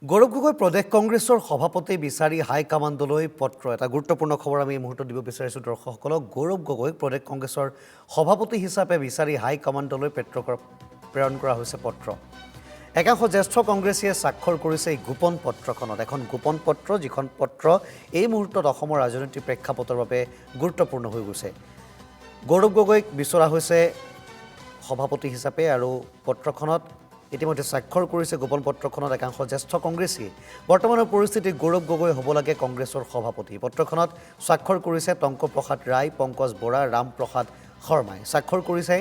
গৌৰৱ গগৈ প্ৰদেশ কংগ্ৰেছৰ সভাপতি বিচাৰি হাইকমাণ্ডলৈ পত্ৰ এটা গুৰুত্বপূৰ্ণ খবৰ আমি এই মুহূৰ্তত দিব বিচাৰিছোঁ দৰ্শকসকলক গৌৰৱ গগৈক প্ৰদেশ কংগ্ৰেছৰ সভাপতি হিচাপে বিচাৰি হাইকমাণ্ডলৈ প্ৰেৰণ কৰা হৈছে পত্ৰ একাংশ জ্যেষ্ঠ কংগ্ৰেছীয়ে স্বাক্ষৰ কৰিছে এই গোপন পত্ৰখনত এখন গোপন পত্ৰ যিখন পত্ৰ এই মুহূৰ্তত অসমৰ ৰাজনৈতিক প্ৰেক্ষাপটৰ বাবে গুৰুত্বপূৰ্ণ হৈ গৈছে গৌৰৱ গগৈক বিচৰা হৈছে সভাপতি হিচাপে আৰু পত্ৰখনত ইতিমধ্যে স্বাক্ষৰ কৰিছে গোপন পত্ৰখনত একাংশ জ্যেষ্ঠ কংগ্ৰেছীয়ে বৰ্তমানৰ পৰিস্থিতিত গৌৰৱ গগৈ হ'ব লাগে কংগ্ৰেছৰ সভাপতি পত্ৰখনত স্বাক্ষৰ কৰিছে টংকপ্ৰসাদ ৰায় পংকজ বৰা ৰামপ্ৰসাদ শৰ্মাই স্বাক্ষৰ কৰিছে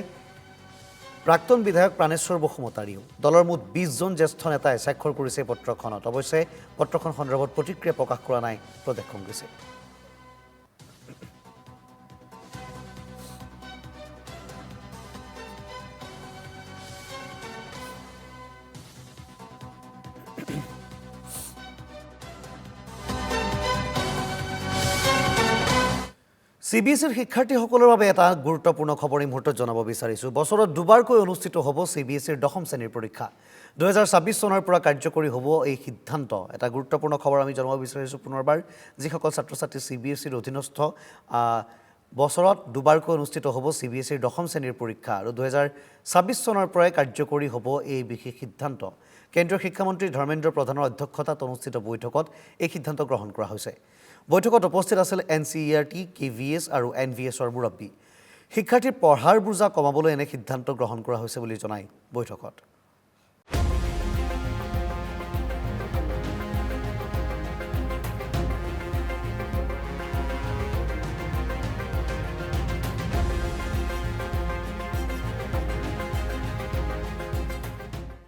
প্ৰাক্তন বিধায়ক প্ৰাণেশ্বৰ বসুমতাৰীও দলৰ মুঠ 20 জন জ্যেষ্ঠ নেতাই স্বাক্ষৰ কৰিছে পত্ৰখনত অৱশ্যে পত্ৰখন সন্দৰ্ভত প্ৰতিক্ৰিয়া প্ৰকাশ কৰা নাই প্ৰদেশ কংগ্ৰেছে CBSEৰ শিক্ষাৰ্থীসকলৰ বাবে এটা গুৰুত্বপূৰ্ণ খবৰ এই মুহূৰ্তত জনাব বিচাৰিছোঁ বছৰত দুবাৰকৈ অনুষ্ঠিত হ'ব CBSEৰ দশম শ্ৰেণীৰ পৰীক্ষা 2026 চনৰ পৰা কাৰ্যকৰী হ'ব এই সিদ্ধান্ত এটা গুৰুত্বপূৰ্ণ খবৰ আমি জনাব বিচাৰিছোঁ পুনৰবাৰ যিসকল ছাত্ৰ-ছাত্ৰী CBSEৰ অধীনস্থ বছৰত দুবাৰকৈ অনুষ্ঠিত হ'ব CBSEৰ দশম শ্ৰেণীৰ পৰীক্ষা আৰু 2026 চনৰ পৰা কাৰ্যকৰী হ'ব এই বিশেষ সিদ্ধান্ত কেন্দ্ৰীয় শিক্ষামন্ত্ৰী ধৰ্মেন্দ্ৰ প্ৰধানৰ অধ্যক্ষতাত অনুষ্ঠিত বৈঠকত এই সিদ্ধান্ত গ্ৰহণ কৰা হৈছে বৈঠকত উপস্থিত আছিল NCERT, KVS আৰু NVSৰ মুৰব্বী শিক্ষাৰ্থীৰ পঢ়াৰ বোজা কমাবলৈ এনে সিদ্ধান্ত গ্ৰহণ কৰা হৈছে বুলি জনায় বৈঠকত